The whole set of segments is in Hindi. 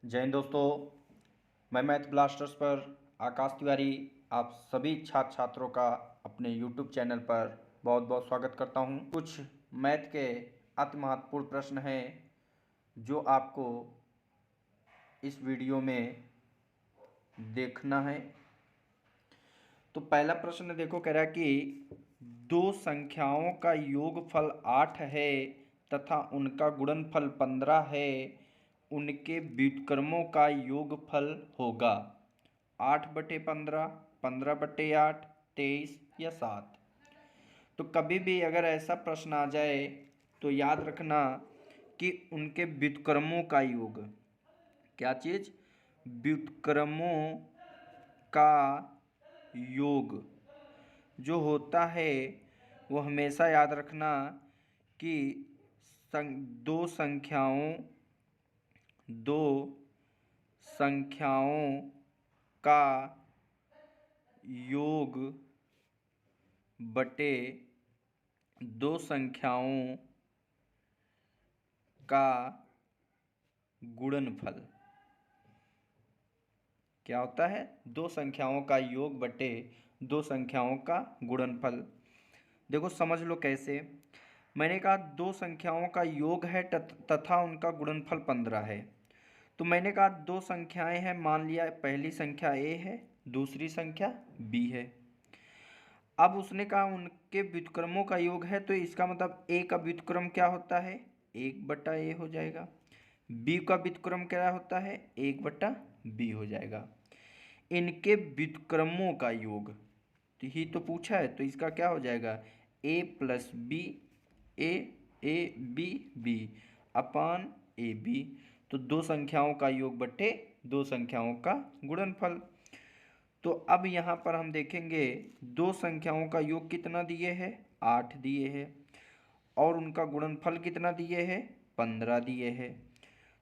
जय हिंद दोस्तों। मैं मैथ ब्लास्टर्स पर आकाश तिवारी आप सभी छात्र छात्रों का अपने यूट्यूब चैनल पर बहुत बहुत स्वागत करता हूं। कुछ मैथ के अति महत्वपूर्ण प्रश्न हैं जो आपको इस वीडियो में देखना है। तो पहला प्रश्न देखो, कह रहा है कि दो संख्याओं का योगफल 8 है तथा उनका गुणनफल 15 है, उनके व्युत्क्रमों का योगफल होगा 8/15, 15/8, 23 या 7। तो कभी भी अगर ऐसा प्रश्न आ जाए तो याद रखना कि उनके व्युत्क्रमों का योग, क्या चीज़, व्युत्क्रमों का योग जो होता है वो हमेशा याद रखना कि दो संख्याओं का योग बटे दो संख्याओं का गुणनफल क्या होता है, दो संख्याओं का योग बटे दो संख्याओं का गुणनफल। देखो समझ लो कैसे। मैंने कहा दो संख्याओं का योग है तथा उनका गुणनफल 15 है। तो मैंने कहा दो संख्याएं हैं, मान लिया पहली संख्या a है, दूसरी संख्या b है। अब उसने कहा उनके व्युत्क्रमों का योग है, तो इसका मतलब a का व्युत्क्रम क्या होता है, 1/a हो जाएगा। b का व्युत्क्रम क्या होता है, 1/b हो जाएगा। इनके व्युत्क्रमों का योग तो ही तो पूछा है, तो इसका क्या हो जाएगा, a + b, a b upon ab। तो दो संख्याओं का योग बटे दो संख्याओं का गुणनफल। तो अब यहाँ पर हम देखेंगे दो संख्याओं का योग कितना दिए है, 8 दिए है, और उनका गुणनफल कितना दिए है, 15 दिए है।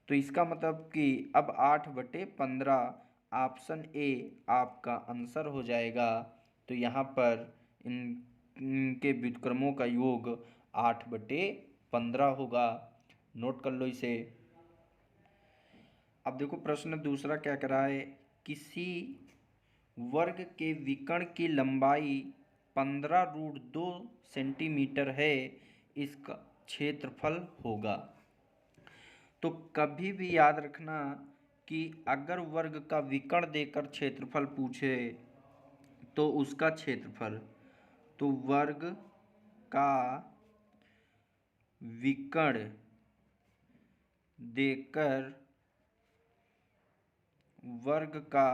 तो इसका मतलब कि अब 8/15 ऑप्शन ए आपका आंसर हो जाएगा। तो यहाँ पर इनके व्युत्क्रमों का योग 8/15 होगा। नोट कर लो इसे। अब देखो प्रश्न दूसरा क्या कर रहा है, किसी वर्ग के विकर्ण की लंबाई 15√2 सेंटीमीटर है, इसका क्षेत्रफल होगा। तो कभी भी याद रखना कि अगर वर्ग का विकर्ण देकर क्षेत्रफल पूछे तो उसका क्षेत्रफल, तो वर्ग का विकर्ण देकर वर्ग का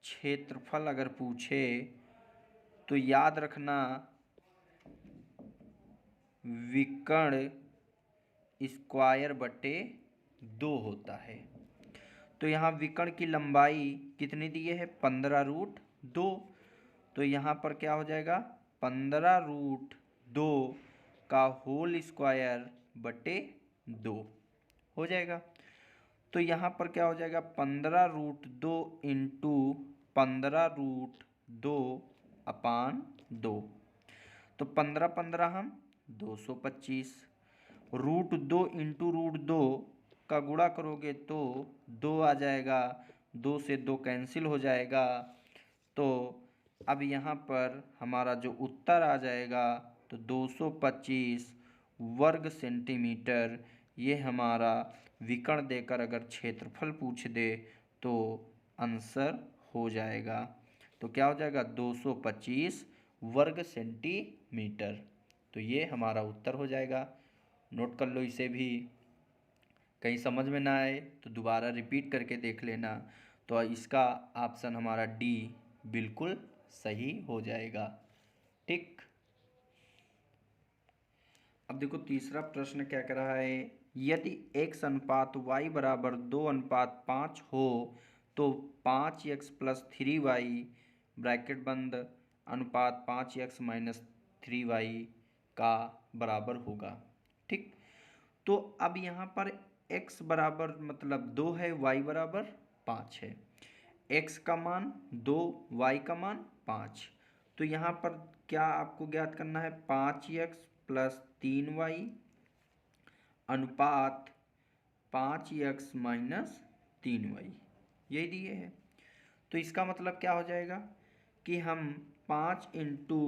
क्षेत्रफल अगर पूछे तो याद रखना विकर्ण स्क्वायर बटे 2 होता है। तो यहाँ विकर्ण की लंबाई कितनी दी है, 15√2। तो यहाँ पर क्या हो जाएगा, 15√2 का होल स्क्वायर बटे 2 हो जाएगा। तो यहाँ पर क्या हो जाएगा, 15√2 इंटू 15√2 अपान 2। तो 15 हम 225, √2 इंटू √2 का गुणा करोगे तो 2 आ जाएगा, 2 से 2 कैंसिल हो जाएगा। तो अब यहाँ पर हमारा जो उत्तर आ जाएगा तो 225 वर्ग सेंटीमीटर, ये हमारा विकर्ण देकर अगर क्षेत्रफल पूछ दे तो आंसर हो जाएगा। तो क्या हो जाएगा, 225 वर्ग सेंटीमीटर। तो ये हमारा उत्तर हो जाएगा। नोट कर लो इसे भी। कहीं समझ में ना आए तो दोबारा रिपीट करके देख लेना। तो इसका ऑप्शन हमारा डी बिल्कुल सही हो जाएगा। ठीक। अब देखो तीसरा प्रश्न क्या कर रहा है, यदि x अनुपात y बराबर 2:5 हो तो 5x + 3y ब्रैकेट बंद अनुपात 5x - 3y का बराबर होगा। ठीक। तो अब यहाँ पर x बराबर मतलब 2 है, y बराबर 5 है। x का मान 2, y का मान 5। तो यहाँ पर क्या आपको ज्ञात करना है, 5x + 3y अनुपात 5x माइनस 3y, यही दिए है। तो इसका मतलब क्या हो जाएगा कि हम 5 इंटू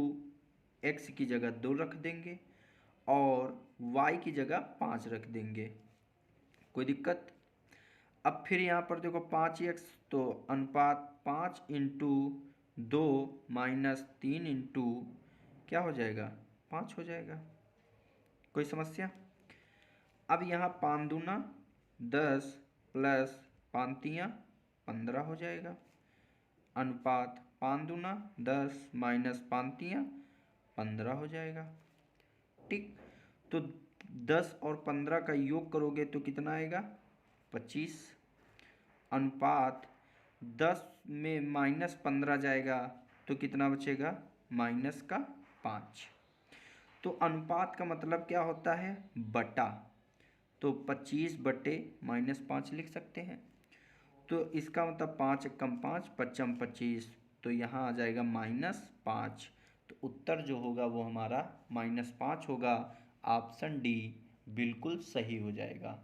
एक्स की जगह 2 रख देंगे और y की जगह 5 रख देंगे, कोई दिक्कत। अब फिर यहाँ पर देखो 5x, तो अनुपात 5 इंटू 2 माइनस 3 इंटू क्या हो जाएगा 5 हो जाएगा, कोई समस्या। अब यहाँ 5 दूना 10 प्लस 5 तियाँ 15 हो जाएगा, अनुपात 5 दूना 10 माइनस 5 तियाँ 15 हो जाएगा। ठीक, तो 10 और 15 का योग करोगे तो कितना आएगा 25, अनुपात 10 में माइनस 15 जाएगा तो कितना बचेगा माइनस का 5। तो अनुपात का मतलब क्या होता है बटा, तो 25 बटे माइनस 5 लिख सकते हैं। तो इसका मतलब 5 कम 5 पच्चम 25, तो यहाँ आ जाएगा -5। तो उत्तर जो होगा वो हमारा -5 होगा। ऑप्शन डी बिल्कुल सही हो जाएगा।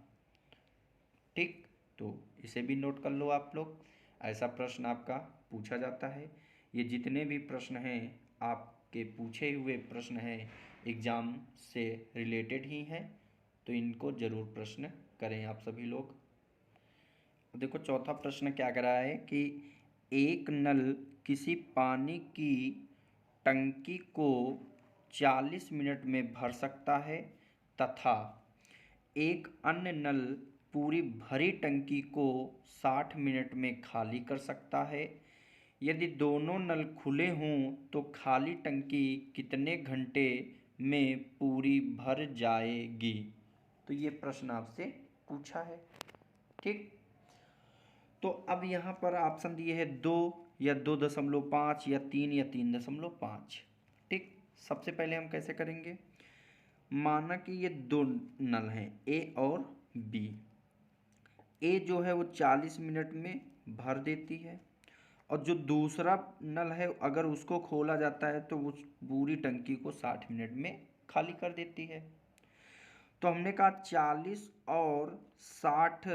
ठीक, तो इसे भी नोट कर लो आप लोग, ऐसा प्रश्न आपका पूछा जाता है। ये जितने भी प्रश्न हैं आपके पूछे हुए प्रश्न हैं एग्ज़ाम से रिलेटेड ही हैं, तो इनको ज़रूर प्रश्न करें आप सभी लोग। देखो चौथा प्रश्न क्या कह रहा है कि एक नल किसी पानी की टंकी को 40 मिनट में भर सकता है तथा एक अन्य नल पूरी भरी टंकी को 60 मिनट में खाली कर सकता है। यदि दोनों नल खुले हों तो खाली टंकी कितने घंटे में पूरी भर जाएगी। तो ये प्रश्न आपसे पूछा है। ठीक, तो अब यहाँ पर ऑप्शन दिए हैं 2 या 2.5 या 3 या 3.5। ठीक, सबसे पहले हम कैसे करेंगे, माना कि ये दो नल हैं ए और बी। ए जो है वो 40 मिनट में भर देती है और जो दूसरा नल है अगर उसको खोला जाता है तो उस पूरी टंकी को 60 मिनट में खाली कर देती है। तो हमने कहा 40 और 60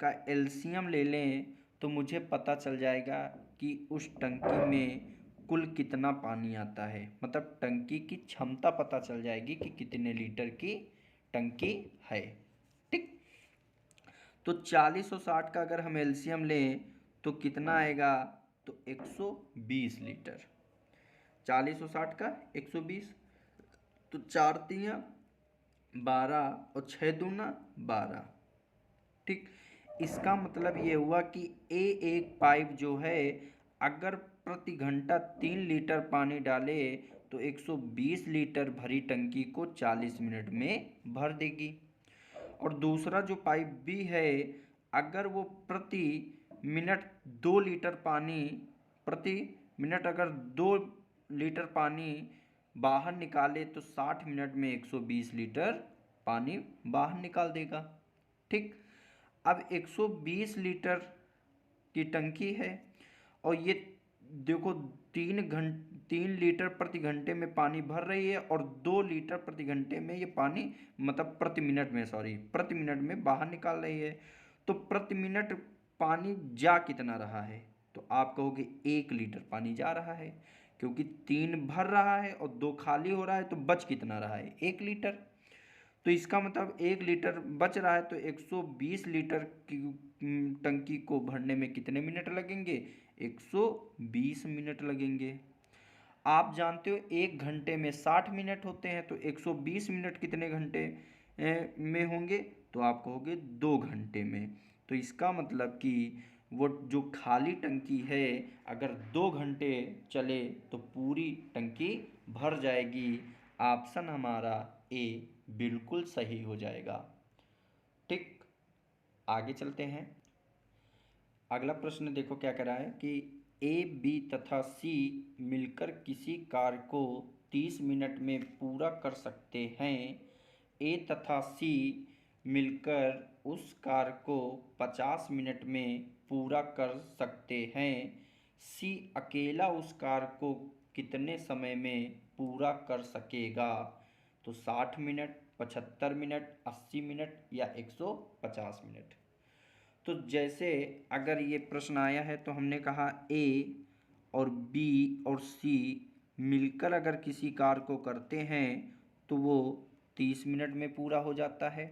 का एलसीएम ले लें तो मुझे पता चल जाएगा कि उस टंकी में कुल कितना पानी आता है, मतलब टंकी की क्षमता पता चल जाएगी कि कितने लीटर की टंकी है। ठीक, तो 40 और 60 का अगर हम एलसीएम लें तो कितना आएगा, तो 120 लीटर। 40 और 60 का 120, तो 4 तियाँ 12 और 6 दूना 12। ठीक, इसका मतलब ये हुआ कि एक पाइप जो है अगर प्रति घंटा 3 लीटर पानी डाले तो 120 लीटर भरी टंकी को 40 मिनट में भर देगी। और दूसरा जो पाइप बी है अगर वो प्रति मिनट 2 लीटर पानी, प्रति मिनट अगर 2 लीटर पानी बाहर निकाले तो 60 मिनट में 120 लीटर पानी बाहर निकाल देगा। ठीक, अब 120 लीटर की टंकी है और ये देखो 3 लीटर प्रति घंटे में पानी भर रही है और 2 लीटर प्रति घंटे में ये पानी, मतलब प्रति मिनट में, सॉरी प्रति मिनट में बाहर निकाल रही है। तो प्रति मिनट पानी जा कितना रहा है, तो आप कहोगे 1 लीटर पानी जा रहा है, क्योंकि 3 भर रहा है और 2 खाली हो रहा है, तो बच कितना रहा है 1 लीटर। तो इसका मतलब 1 लीटर बच रहा है, तो 120 लीटर की टंकी को भरने में कितने मिनट लगेंगे, 120 मिनट लगेंगे। आप जानते हो 1 घंटे में 60 मिनट होते हैं, तो 120 मिनट कितने घंटे में होंगे, तो आप कहोगे 2 घंटे में। तो इसका मतलब कि वो जो खाली टंकी है अगर 2 घंटे चले तो पूरी टंकी भर जाएगी। ऑप्शन हमारा ए बिल्कुल सही हो जाएगा। ठीक, आगे चलते हैं। अगला प्रश्न देखो क्या कह रहा है कि ए बी तथा सी मिलकर किसी कार्य को 30 मिनट में पूरा कर सकते हैं। ए तथा सी मिलकर उस कार्य को 50 मिनट में पूरा कर सकते हैं। सी अकेला उस कार्य को कितने समय में पूरा कर सकेगा, तो 60 मिनट 75 मिनट, 80 मिनट या 150 मिनट। तो जैसे अगर ये प्रश्न आया है तो हमने कहा ए और बी और सी मिलकर अगर किसी कार्य को करते हैं तो वो 30 मिनट में पूरा हो जाता है,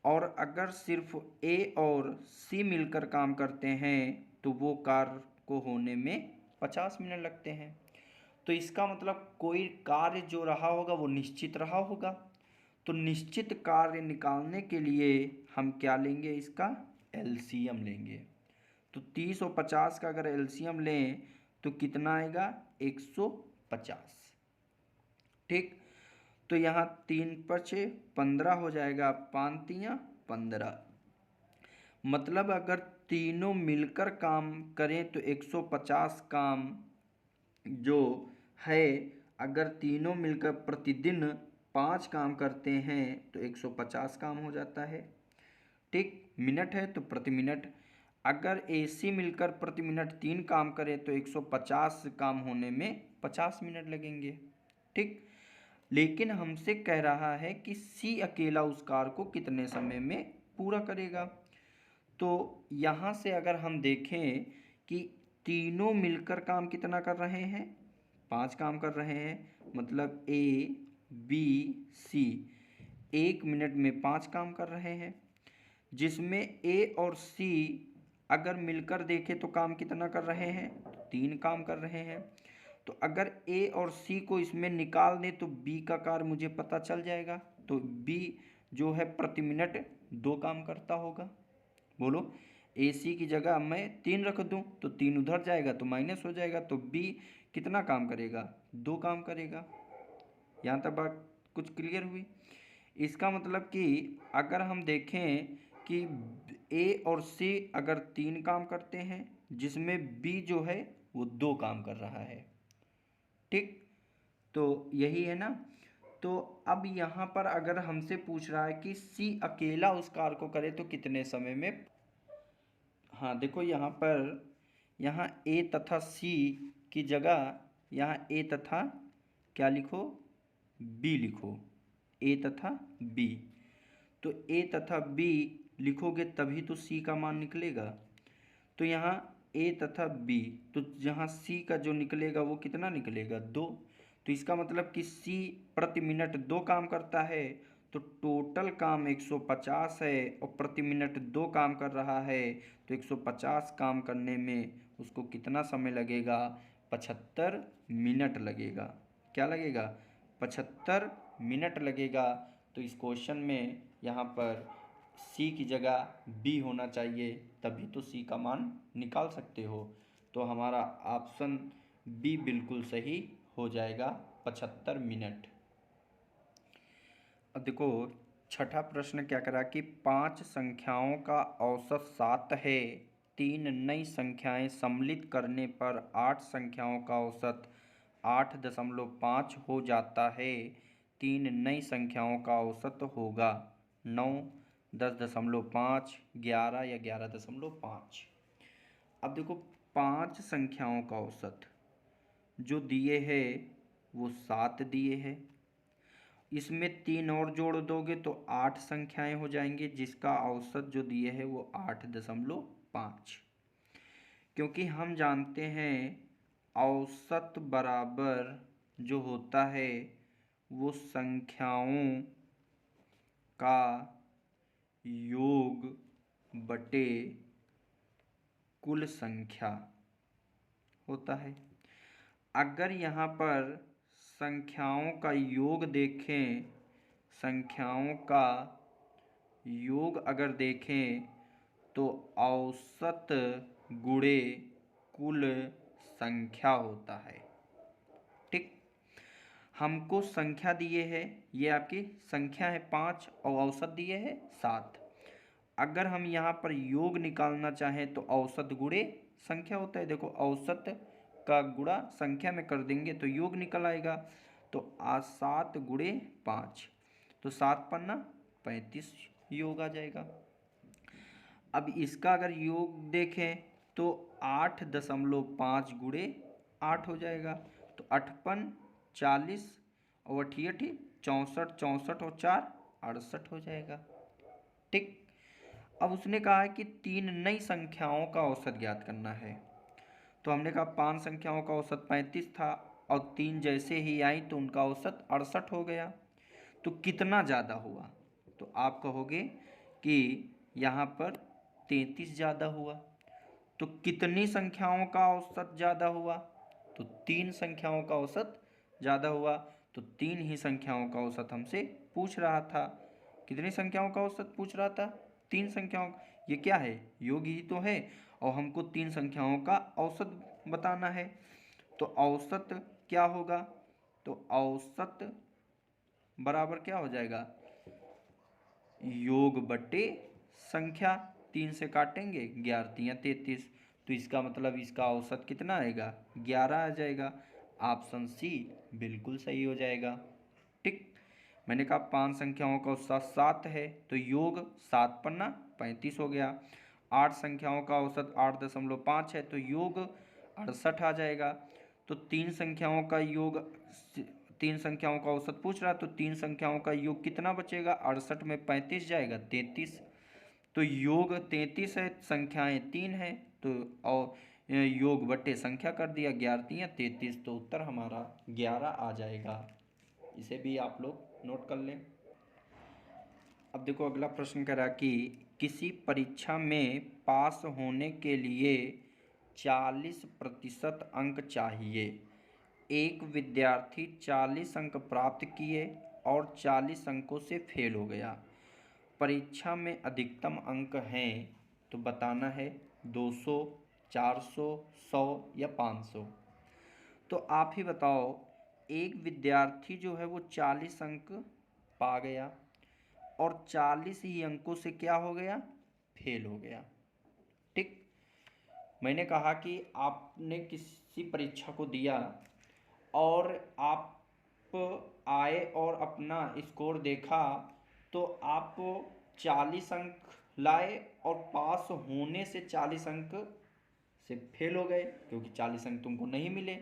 और अगर सिर्फ ए और सी मिलकर काम करते हैं तो वो कार्य को होने में 50 मिनट लगते हैं। तो इसका मतलब कोई कार्य जो रहा होगा वो निश्चित रहा होगा। तो निश्चित कार्य निकालने के लिए हम क्या लेंगे, इसका एलसीएम लेंगे। तो 30 और 50 का अगर एलसीएम लें तो कितना आएगा, 150। ठीक, तो यहाँ 3 5 15 हो जाएगा, 5 3 15। मतलब अगर तीनों मिलकर काम करें तो 150 काम जो है, अगर तीनों मिलकर प्रतिदिन 5 काम करते हैं तो 150 काम हो जाता है। ठीक, मिनट है तो प्रति मिनट। अगर एसी मिलकर प्रति मिनट 3 काम करे तो 150 काम होने में 50 मिनट लगेंगे। ठीक, लेकिन हमसे कह रहा है कि सी अकेला उस कार्य को कितने समय में पूरा करेगा। तो यहाँ से अगर हम देखें कि तीनों मिलकर काम कितना कर रहे हैं, 5 काम कर रहे हैं, मतलब ए बी सी 1 मिनट में 5 काम कर रहे हैं, जिसमें ए और सी अगर मिलकर देखें तो काम कितना कर रहे हैं, 3 काम कर रहे हैं। तो अगर ए और सी को इसमें निकाल दें तो बी का कार्य मुझे पता चल जाएगा। तो बी जो है प्रति मिनट 2 काम करता होगा। बोलो, ए सी की जगह मैं 3 रख दूं तो 3 उधर जाएगा तो माइनस हो जाएगा, तो बी कितना काम करेगा, 2 काम करेगा। यहाँ तक बात कुछ क्लियर हुई। इसका मतलब कि अगर हम देखें कि ए और सी अगर 3 काम करते हैं जिसमें बी जो है वो 2 काम कर रहा है। ठीक, तो यही है ना। तो अब यहाँ पर अगर हमसे पूछ रहा है कि सी अकेला उस कार्य को करे तो कितने समय में। हाँ देखो, यहाँ पर यहाँ ए तथा सी की जगह यहाँ ए तथा क्या लिखो, बी लिखो, ए तथा बी। तो ए तथा बी लिखोगे तभी तो सी का मान निकलेगा। तो यहाँ ए तथा बी, तो यहाँ सी का जो निकलेगा वो कितना निकलेगा, 2। तो इसका मतलब कि सी प्रति मिनट 2 काम करता है, तो टोटल काम 150 है और प्रति मिनट 2 काम कर रहा है, तो 150 काम करने में उसको कितना समय लगेगा, 75 मिनट लगेगा। क्या लगेगा, 75 मिनट लगेगा। तो इस क्वेश्चन में यहाँ पर सी की जगह बी होना चाहिए, तभी तो सी का मान निकाल सकते हो। तो हमारा ऑप्शन बी बिल्कुल सही हो जाएगा, 75 मिनट। अब देखो छठा प्रश्न क्या करा कि 5 संख्याओं का औसत 7 है, 3 नई संख्याएं सम्मिलित करने पर 8 संख्याओं का औसत 8.5 हो जाता है। 3 नई संख्याओं का औसत होगा 9, 10.5, 11 या 11.5। अब देखो 5 संख्याओं का औसत जो दिए है वो 7 दिए है, इसमें 3 और जोड़ दोगे तो 8 संख्याएं हो जाएंगी, जिसका औसत जो दिए है वो 8.5। क्योंकि हम जानते हैं औसत बराबर जो होता है वो संख्याओं का योग बटे कुल संख्या होता है। अगर यहाँ पर संख्याओं का योग देखें, संख्याओं का योग अगर देखें तो औसत गुणे कुल संख्या होता है। ठीक, हमको संख्या दिए है, ये आपकी संख्या है 5 और औसत दिए है 7। अगर हम यहाँ पर योग निकालना चाहें तो औसत गुणे संख्या होता है। देखो औसत का गुणा संख्या में कर देंगे तो योग निकल आएगा। तो 7 गुणे 5, तो 7 पन्ना 35 योग आ जाएगा। अब इसका अगर योग देखें तो 8.5 गुणे 8 हो जाएगा। तो 8 पन 40 और 8 8 64, 64 और 4 68 हो जाएगा। ठीक। अब उसने कहा है कि 3 नई संख्याओं का औसत ज्ञात करना है। तो हमने कहा 5 संख्याओं का औसत 35 था और 3 जैसे ही आई तो उनका औसत 68 हो गया। तो कितना ज़्यादा हुआ? तो आप कहोगे कि यहाँ पर 33 ज़्यादा हुआ। तो कितनी संख्याओं का औसत ज़्यादा हुआ? तो 3 संख्याओं का औसत ज़्यादा हुआ। तो 3 ही संख्याओं का औसत हमसे पूछ रहा था। कितनी संख्याओं का औसत पूछ रहा था? 3 संख्याओं। ये क्या है? योग ही तो है और हमको 3 संख्याओं का औसत बताना है। तो औसत क्या होगा? तो औसत बराबर क्या हो जाएगा? योग बटे संख्या। 3 से काटेंगे, 11 तियाँ 33। तो इसका मतलब इसका औसत कितना आएगा? 11 आ जाएगा। ऑप्शन सी बिल्कुल सही हो जाएगा। ठीक। मैंने कहा 5 संख्याओं का औसत 7 है तो योग 7 पन्ना 35 हो गया। 8 संख्याओं का औसत 8.5 है तो योग 68 आ जाएगा। तो 3 संख्याओं का योग, 3 संख्याओं का औसत पूछ रहा तो 3 संख्याओं का योग कितना बचेगा? 68 में 35 जाएगा 33। तो योग 33 है, संख्याएं 3 है तो और योग बटे संख्या कर दिया, 11 तियाँ 33। तो उत्तर हमारा 11 आ जाएगा। इसे भी आप लोग नोट कर लें। अब देखो अगला प्रश्न करा कि किसी परीक्षा में पास होने के लिए 40% अंक चाहिए। एक विद्यार्थी 40 अंक प्राप्त किए और 40 अंकों से फेल हो गया। परीक्षा में अधिकतम अंक हैं तो बताना है 200, 400, 100 या 500। तो आप ही बताओ, एक विद्यार्थी जो है वो 40 अंक पा गया और 40 ही अंकों से क्या हो गया? फेल हो गया। ठीक। मैंने कहा कि आपने किसी परीक्षा को दिया और आप आए और अपना स्कोर देखा तो आप 40 अंक लाए और पास होने से 40 अंक से फेल हो गए क्योंकि 40 अंक तुमको नहीं मिले।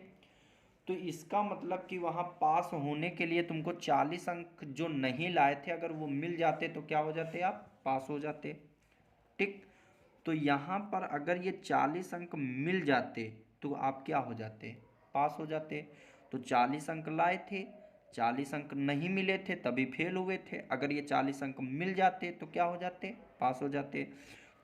तो इसका मतलब कि वहाँ पास होने के लिए तुमको 40 अंक जो नहीं लाए थे अगर वो मिल जाते तो क्या हो जाते? आप पास हो जाते। ठीक। तो यहाँ पर अगर ये 40 अंक मिल जाते तो आप क्या हो जाते? पास हो जाते। तो 40 अंक लाए थे, 40 अंक नहीं मिले थे तभी फेल हुए थे। अगर ये 40 अंक मिल जाते तो क्या हो जाते? पास हो जाते।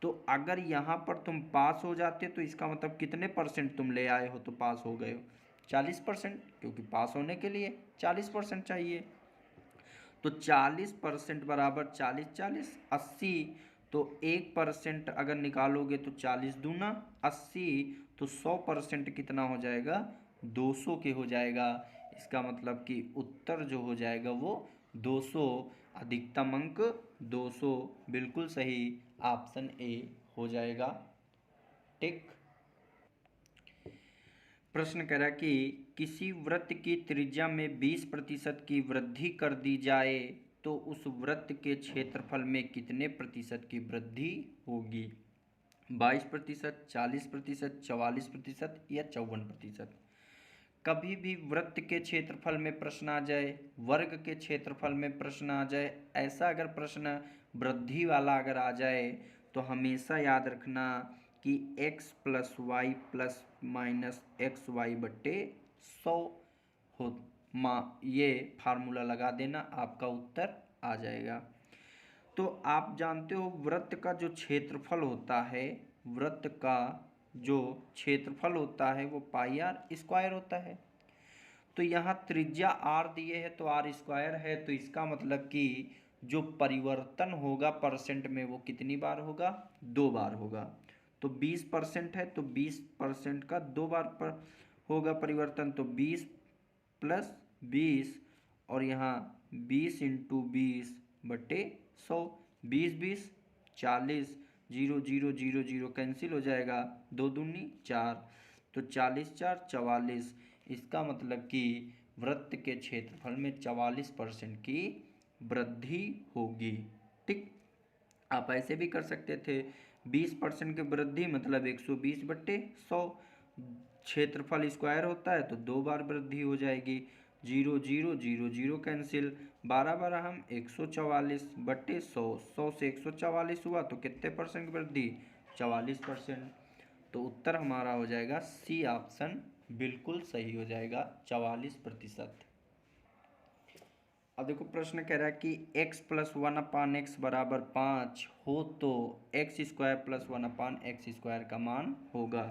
तो अगर यहाँ पर तुम पास हो जाते तो इसका मतलब कितने परसेंट तुम ले आए हो तो पास हो गए हो? 40%, क्योंकि पास होने के लिए 40% चाहिए। तो 40% बराबर 40, 40, 80। तो 1% अगर निकालोगे तो 40 दूना 80। तो 100% कितना हो जाएगा? 200 के हो जाएगा। इसका मतलब कि उत्तर जो हो जाएगा वो 200, अधिकतम अंक 200 बिल्कुल सही। ऑप्शन ए हो जाएगा। टिक। प्रश्न कह रहा कि किसी वृत्त की त्रिज्या में 20% की वृद्धि कर दी जाए तो उस वृत्त के क्षेत्रफल में कितने प्रतिशत की वृद्धि होगी? 22%, 40%, 44% या 54%। कभी भी वृत्त के क्षेत्रफल में प्रश्न आ जाए, वर्ग के क्षेत्रफल में प्रश्न आ जाए, ऐसा अगर प्रश्न वृद्धि वाला अगर आ जाए तो हमेशा याद रखना कि x plus y plus minus x y बट्टे 100 हो ये फार्मूला लगा देना, आपका उत्तर आ जाएगा। तो आप जानते हो वृत्त का जो क्षेत्रफल होता है, वृत्त का जो क्षेत्रफल होता है वो पाई आर स्क्वायर होता है। तो यहाँ त्रिज्या आर दिए है तो आर स्क्वायर है, तो इसका मतलब कि जो परिवर्तन होगा परसेंट में वो कितनी बार होगा? 2 बार होगा। तो 20% है तो 20% का 2 बार पर होगा परिवर्तन। तो 20 प्लस 20 और यहाँ 20 इंटू 20 बटे 100। 20 40, 0 0 0 0 कैंसिल हो जाएगा, 2 दूनी 4। तो 40 4 44। इसका मतलब कि वृत्त के क्षेत्रफल में 44% की वृद्धि होगी। ठीक। आप ऐसे भी कर सकते थे, 20% की वृद्धि मतलब 120 बट्टे 100। क्षेत्रफल स्क्वायर होता है तो 2 बार वृद्धि हो जाएगी। Zero zero zero zero cancel, 12 बारह हम 144 बट्टे 100, 100 से 144 हुआ तो कितने परसेंट की वृद्धि? 44%। तो उत्तर हमारा हो जाएगा सी ऑप्शन बिल्कुल सही हो जाएगा, 44%। अब देखो प्रश्न कह रहा है कि x प्लस 1/x बराबर 5 हो तो एक्स स्क्वायर प्लस 1/x² का मान होगा।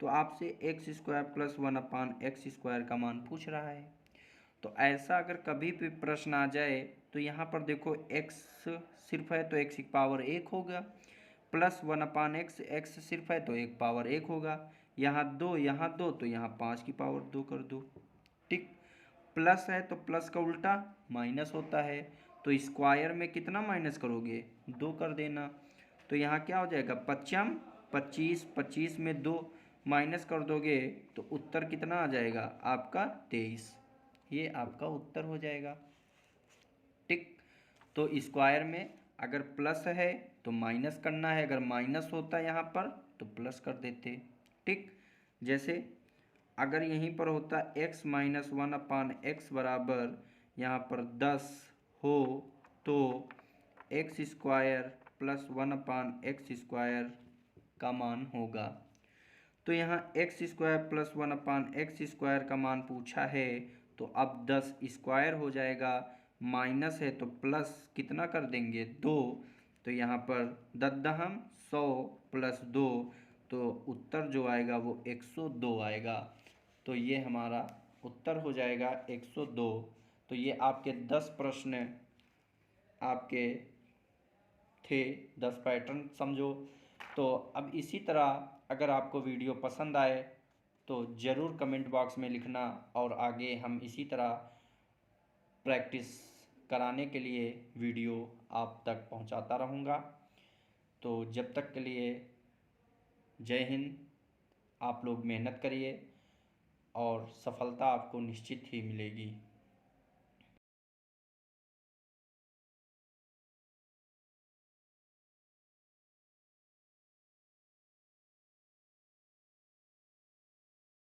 तो आपसे एक्स स्क्वायर प्लस 1/x² का मान पूछ रहा है। तो ऐसा अगर कभी भी प्रश्न आ जाए तो यहाँ पर देखो x सिर्फ है तो x की पावर 1 होगा, प्लस 1/x, x सिर्फ है तो 1 पावर 1 होगा, यहाँ 2 तो यहाँ 5 की पावर 2 कर दो। ठीक, प्लस है तो प्लस का उल्टा माइनस होता है, तो स्क्वायर में कितना माइनस करोगे? 2 कर देना। तो यहाँ क्या हो जाएगा? 5 25, 25 में 2 माइनस कर दोगे तो उत्तर कितना आ जाएगा आपका? 23। ये आपका उत्तर हो जाएगा। ठीक, तो स्क्वायर में अगर प्लस है तो माइनस करना है, अगर माइनस होता यहाँ पर तो प्लस कर देते। ठीक, जैसे अगर यहीं पर होता x माइनस 1/x बराबर यहाँ पर 10 हो तो एक्स स्क्वायर प्लस 1/x² का मान होगा। तो यहाँ एक्स स्क्वायर प्लस 1/x² का मान पूछा है, तो अब 10 स्क्वायर हो जाएगा, माइनस है तो प्लस कितना कर देंगे? 2। तो यहाँ पर 10 हम 100 प्लस 2, तो उत्तर जो आएगा वो 102 आएगा। तो ये हमारा उत्तर हो जाएगा 102। तो ये आपके 10 प्रश्न आपके थे, 10 पैटर्न समझो। तो अब इसी तरह अगर आपको वीडियो पसंद आए तो ज़रूर कमेंट बॉक्स में लिखना, और आगे हम इसी तरह प्रैक्टिस कराने के लिए वीडियो आप तक पहुंचाता रहूँगा। तो जब तक के लिए जय हिंद। आप लोग मेहनत करिए और सफलता आपको निश्चित ही मिलेगी।